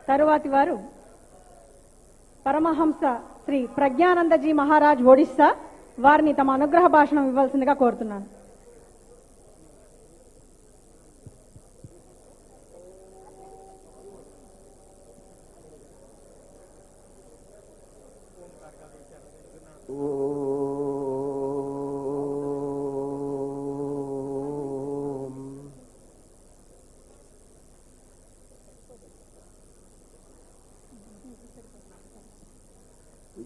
తరువాతి వారు పరమహంస శ్రీ ప్రజ్ఞానందజీ మహారాజ్ ఒడిస్సా వారిని తమ అనుగ్రహ భాషణం ఇవ్వాల్సిందిగా కోరుతున్నాను.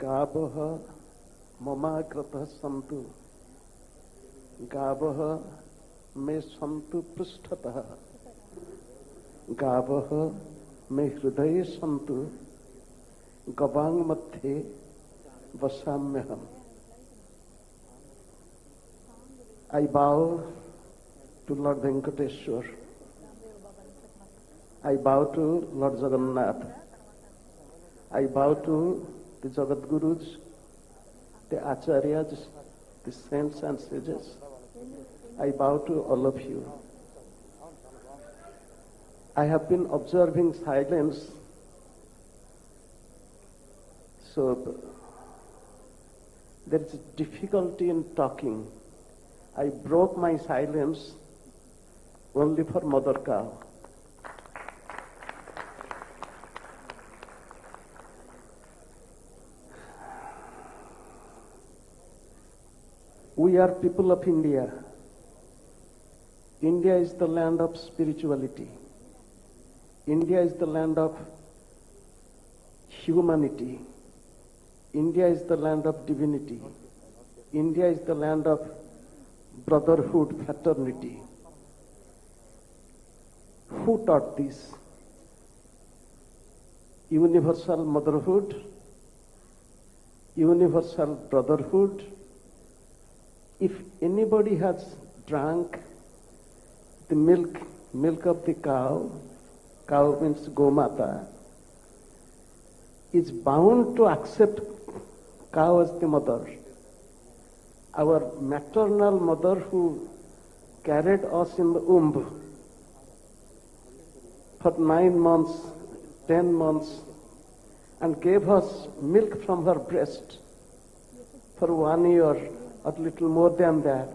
गावः ममाग्रतः सन्तु, गावः मे सन्तु पृष्ठतः, गावः मे हृदये सन्तु, गवांग मध्ये वसाम्यहम्. I bow to Lord Venkateshwar. I bow to Lord Jagannath. I bow to the Jagat Gurus, the Acharyas, the saints and sages. I bow to all of you. I have been observing silence, so there is difficulty in talking. I broke my silence only for Mother Cow. We are people of India. India is the land of spirituality. India is the land of humanity. India is the land of divinity. India is the land of brotherhood, fraternity. Who taught this? Universal motherhood, universal brotherhood. If anybody has drank the milk of the cow means Gomata, is bound to accept cow as the mother. Our maternal mother who carried us in the womb for 9 months, 10 months, and gave us milk from her breast for 1 year or little more than that.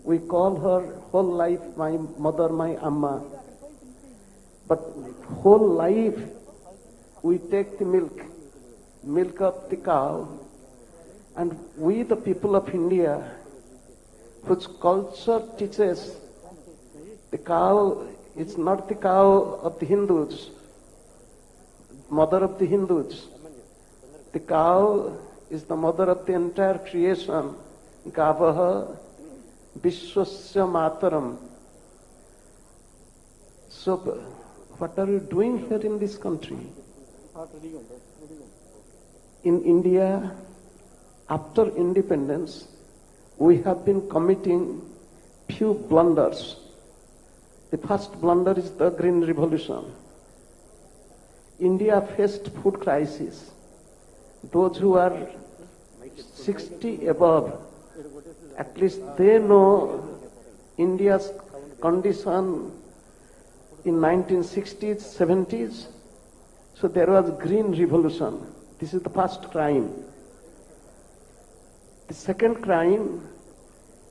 We call her whole life my mother, my Amma. But whole life we take the milk of the cow, and we the people of India, whose culture teaches the cow is not the cow of the Hindus, mother of the Hindus. The cow is the mother of the entire creation. Gavaha Vishwasya Mataram. So, what are you doing here in this country? In India, after independence, we have been committing few blunders. The first blunder is the Green Revolution. India faced food crisis. Those who are 60 above, at least they know India's condition in 1960s, 70s. So there was Green Revolution. This is the first crime. The second crime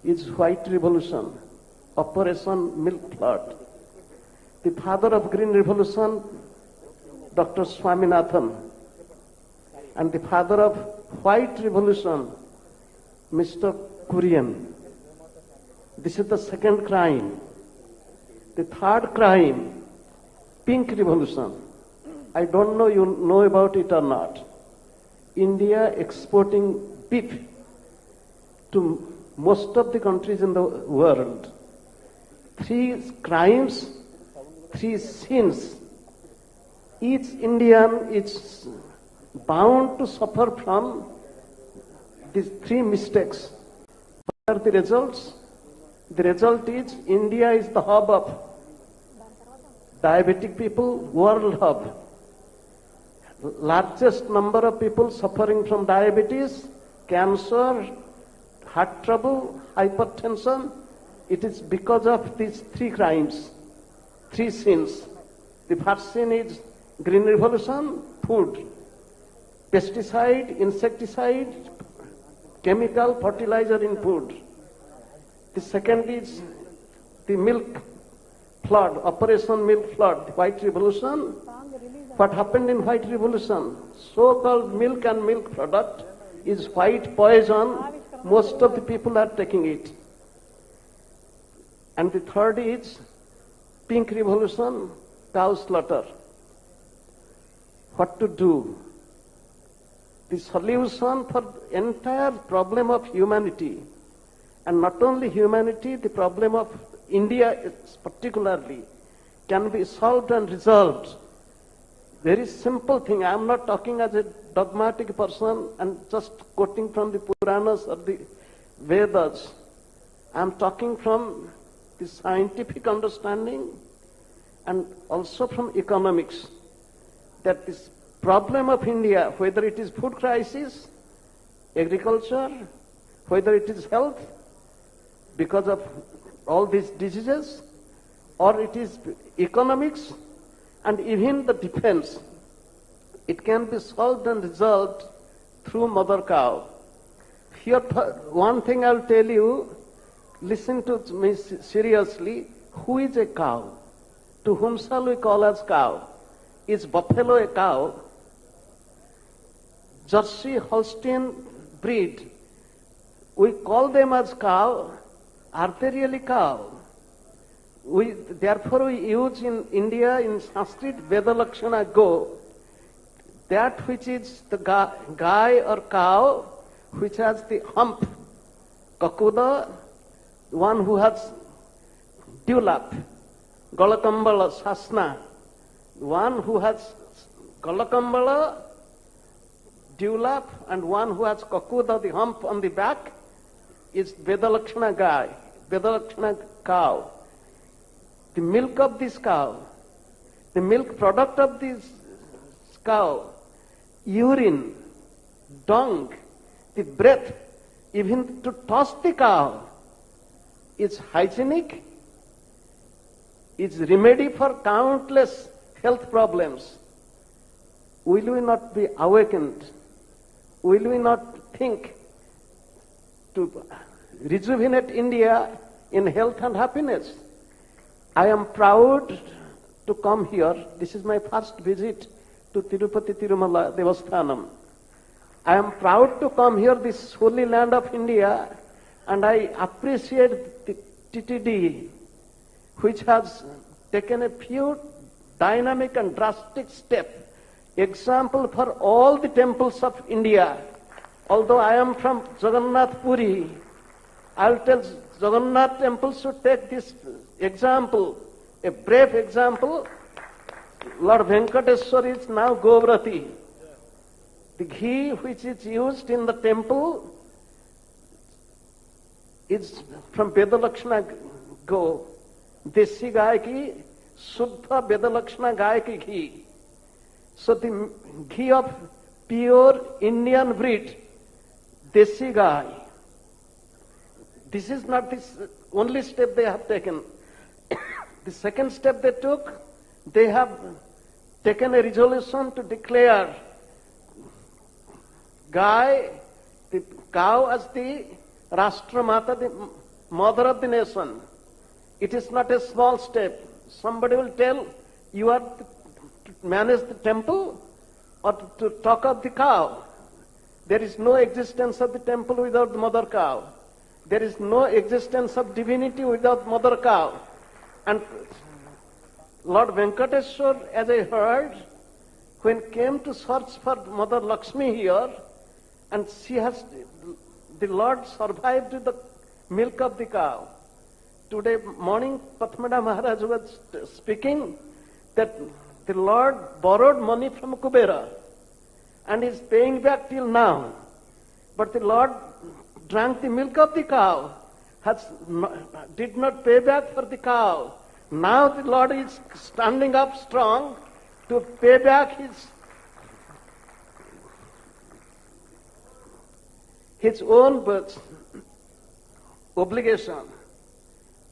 is White Revolution, Operation Milk Flood. The father of Green Revolution, Dr. Swaminathan, and the father of White Revolution, Mr. Kurian. This is the second crime. The third crime, Pink Revolution. I don't know you know about it or not. India exporting beef to most of the countries in the world. 3 crimes, 3 sins. Each Indian is bound to suffer from these 3 mistakes. What are the results? The result is India is the hub of diabetic people, world hub. Largest number of people suffering from diabetes, cancer, heart trouble, hypertension. It is because of these 3 crimes, 3 sins. The first sin is Green Revolution, food. Pesticide, insecticide, chemical, fertilizer in food. The second is the milk flood, Operation Milk Flood, White Revolution. What happened in White Revolution? So-called milk and milk product is white poison. Most of the people are taking it. And the third is Pink Revolution, cow slaughter. What to do? The solution for the entire problem of humanity, and not only humanity, the problem of India particularly, can be solved and resolved. Very simple thing. I am not talking as a dogmatic person and just quoting from the Puranas or the Vedas. I am talking from the scientific understanding and also from economics, that this problem of India, whether it is food crisis, agriculture, whether it is health because of all these diseases, or it is economics and even the defense, it can be solved and resolved through mother cow. Here, one thing I'll tell you, listen to me seriously. Who is a cow? To whom shall we call as cow? Is buffalo a cow? Jersey Holstein breed, we call them as cow. Are they really cow? Therefore we use in India, in Sanskrit, Veda Lakshana go, that which is the guy or cow, which has the hump, kakuda, one who has dewlap, galakambala, sasna, one who has galakambala, dewlap, and one who has kakuda, the hump on the back, is Vedalakshana guy, Vedalakshana cow. The milk of this cow, the milk product of this cow, urine, dung, the breath, even to toss the cow, is hygienic, is remedy for countless health problems. Will we not be awakened? Will we not think to rejuvenate India in health and happiness? I am proud to come here. This is my first visit to Tirupati Tirumala Devasthanam. I am proud to come here, this holy land of India, and I appreciate the TTD, which has taken a few dynamic and drastic steps. Example for all the temples of India. Although I am from Jagannath Puri, I'll tell Jagannath temple should take this example, a brave example. Lord Venkateswar is now Govrati. The ghee which is used in the temple is from Vedalakshana go. Desi gai ki, Suddha Vedalakshana gai ki ghee. So the ghee of pure Indian breed, Desi gai. This is not the only step they have taken. The second step they took, they have taken a resolution to declare the cow as the Rashtra the mother of the nation. It is not a small step. Somebody will tell, you are to manage the temple or to talk of the cow. There is no existence of the temple without the mother cow. There is no existence of divinity without mother cow. And Lord Venkateswar, as I heard, when came to search for Mother Lakshmi here, and the Lord survived with the milk of the cow. Today morning, Patmada Maharaj was speaking that the Lord borrowed money from Kubera and is paying back till now. But the Lord drank the milk of the cow, did not pay back for the cow. Now the Lord is standing up strong to pay back his own obligation,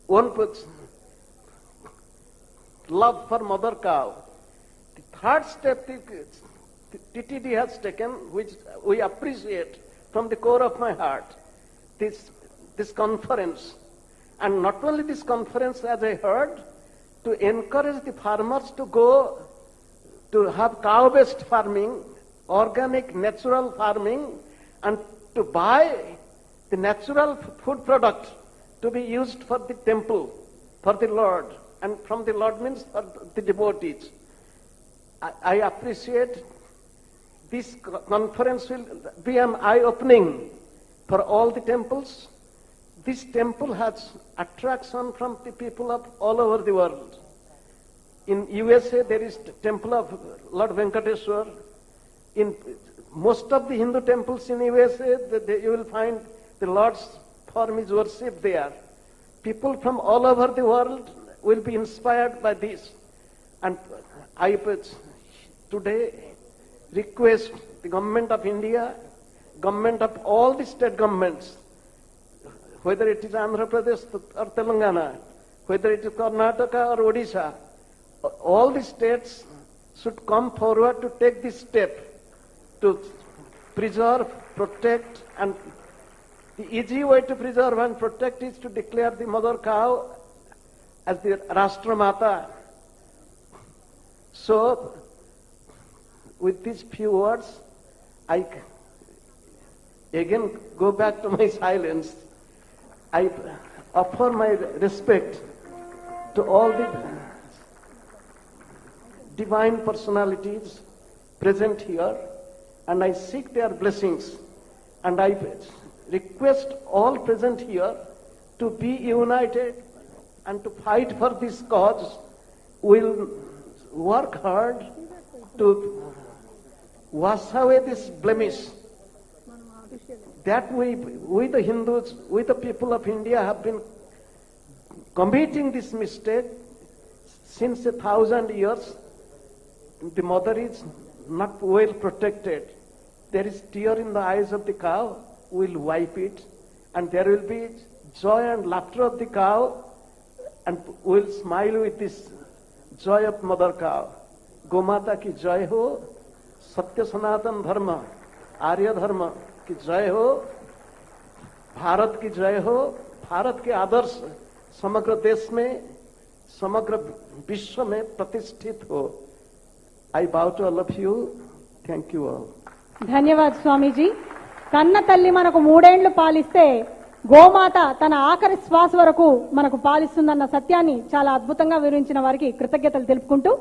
own love for mother cow. The hard step the TTD has taken, which we appreciate from the core of my heart. This conference, and not only this conference, as I heard, to encourage the farmers to go to have cow-based farming, organic, natural farming, and to buy the natural food product to be used for the temple, for the Lord, and from the Lord means for the devotees. I appreciate this conference will be an eye-opening for all the temples. This temple has attraction from the people of all over the world. In USA, there is temple of Lord Venkateswar. In most of the Hindu temples in USA, you will find the Lord's form is worshipped there. People from all over the world will be inspired by this. And I today request the government of India, government of all the state governments, whether it is Andhra Pradesh or Telangana, whether it is Karnataka or Odisha, all the states should come forward to take this step to preserve, protect, and the easy way to preserve and protect is to declare the mother cow as the Rashtra-mata. So, with these few words, I again go back to my silence. I offer my respect to all the divine personalities present here, and I seek their blessings, and I request all present here to be united and to fight for this cause. We'll work hard to wash away this blemish that we the Hindus, we the people of India have been committing this mistake since 1,000 years. The mother is not well protected. There is tear in the eyes of the cow. We'll wipe it, and there will be joy and laughter of the cow, and we'll smile with this joy of mother cow. Gomata ki jai ho, Satya Sanatan Dharma, Arya Dharma की जय हो, भारत की जय हो, भारत के आदर्श समग्र देश में, समग्र विश्व में प्रतिष्ठित हो. I bow to all of you. Thank you all. ధన్యవాద్ స్వామీజీ. కన్న తల్లి మనకు 3 ఏళ్లు పాలిస్తే గోమాత తన ఆఖరి శ్వాస వరకు మనకు పాలిస్తుందన్న సత్యాన్ని చాలా అద్భుతంగా వివరించిన వారికి కృతజ్ఞతలు తెలుపుకుంటూ